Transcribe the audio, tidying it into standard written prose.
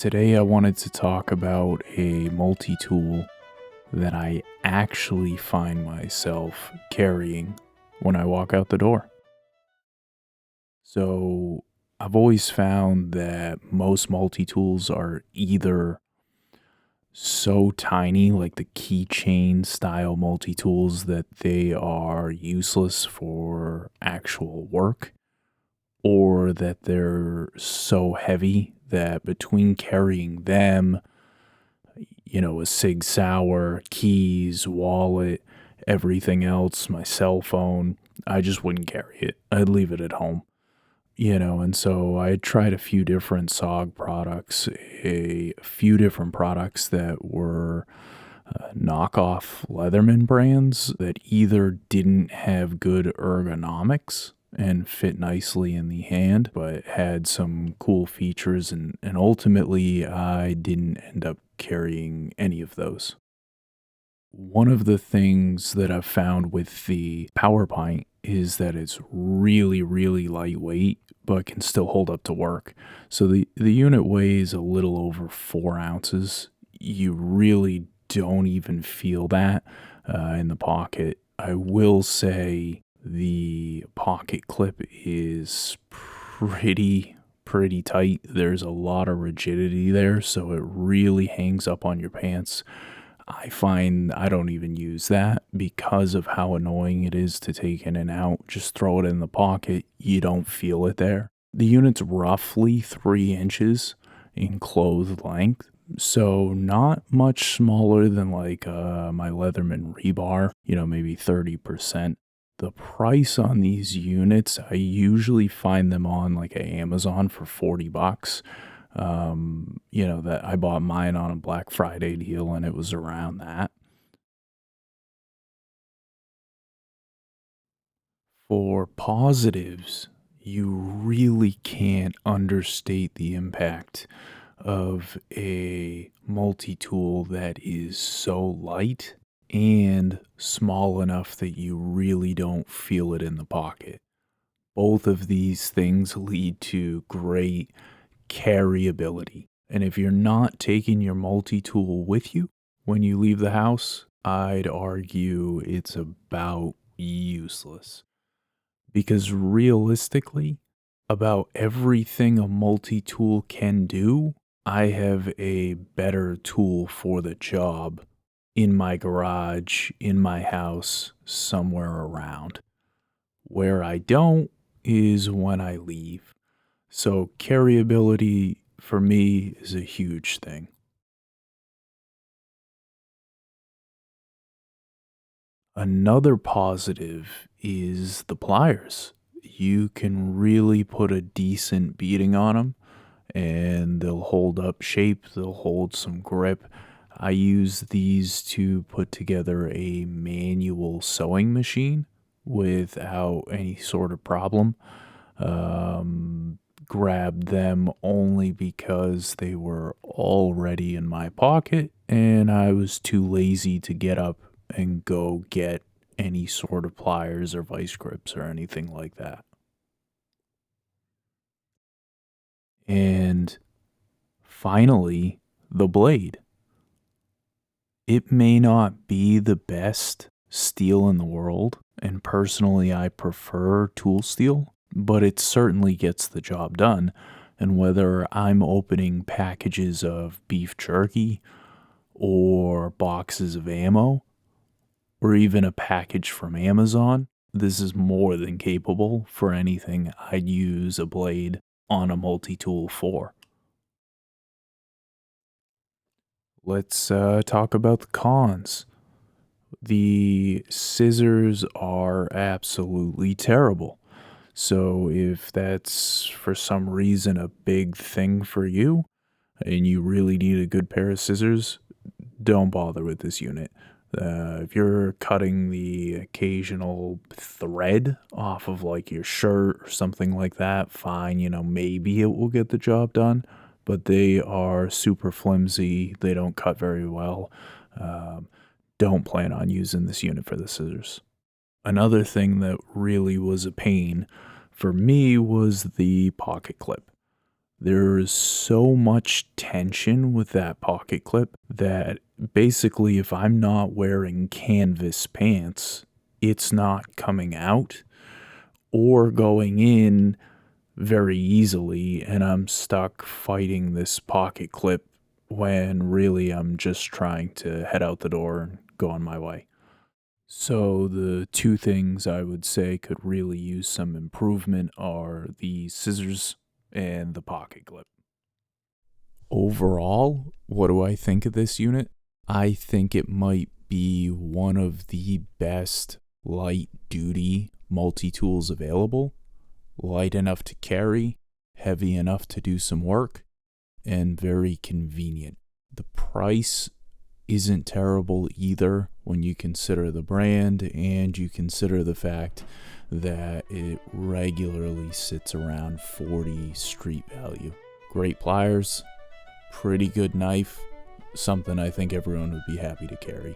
Today I wanted to talk about a multi-tool that I actually find myself carrying when I walk out the door. So I've always found that most multi-tools are either so tiny, like the keychain style multi-tools, that they are useless for actual work, or that they're so heavy that between carrying them, a Sig Sauer, keys, wallet, everything else, my cell phone, I just wouldn't carry it. I'd leave it at home. And so I tried a few different SOG products, a few different products that were knockoff Leatherman brands that either didn't have good ergonomics and fit nicely in the hand, but had some cool features, and ultimately I didn't end up carrying any of those. One of the things that I've found with the PowerPint is that it's really, really lightweight, but can still hold up to work. So the unit weighs a little over 4 ounces. You really don't even feel that in the pocket. I will say the pocket clip is pretty tight. There's a lot of rigidity there, so it really hangs up on your pants. I find I don't even use that because of how annoying it is to take in and out. Just throw it in the pocket. You don't feel it there. The unit's roughly 3 inches in clothed length, so not much smaller than like my Leatherman rebar, maybe 30%. The price on these units, I usually find them on like Amazon for $40. That I bought mine on a Black Friday deal and it was around that. For positives, you really can't understate the impact of a multi-tool that is so light and small enough that you really don't feel it in the pocket. Both of these things lead to great carryability. And if you're not taking your multi-tool with you when you leave the house, I'd argue it's about useless. Because realistically, about everything a multi-tool can do, I have a better tool for the job in my garage, in my house, somewhere around. Where I don't is when I leave. So carryability for me is a huge thing. Another positive is the pliers. You can really put a decent beating on them and they'll hold up shape, they'll hold some grip. I use these to put together a manual sewing machine without any sort of problem. Grabbed them only because they were already in my pocket and I was too lazy to get up and go get any sort of pliers or vice grips or anything like that. And finally, the blade. It may not be the best steel in the world, and personally I prefer tool steel, but it certainly gets the job done. And whether I'm opening packages of beef jerky or boxes of ammo or even a package from Amazon, this is more than capable for anything I'd use a blade on a multi-tool for. Let's talk about the cons. The scissors are absolutely terrible. So if that's for some reason a big thing for you and you really need a good pair of scissors, don't bother with this unit. If you're cutting the occasional thread off of like your shirt or something like that, fine, maybe it will get the job done, but they are super flimsy. They don't cut very well. Don't plan on using this unit for the scissors. Another thing that really was a pain for me was the pocket clip. There is so much tension with that pocket clip that basically if I'm not wearing canvas pants, it's not coming out or going in very easily, and I'm stuck fighting this pocket clip when really I'm just trying to head out the door and go on my way. So, the two things I would say could really use some improvement are the scissors and the pocket clip. Overall, what do I think of this unit? I think it might be one of the best light duty multi-tools available. Light enough to carry, heavy enough to do some work, and very convenient. The price isn't terrible either when you consider the brand and you consider the fact that it regularly sits around 40 street value. Great pliers, pretty good knife, something I think everyone would be happy to carry.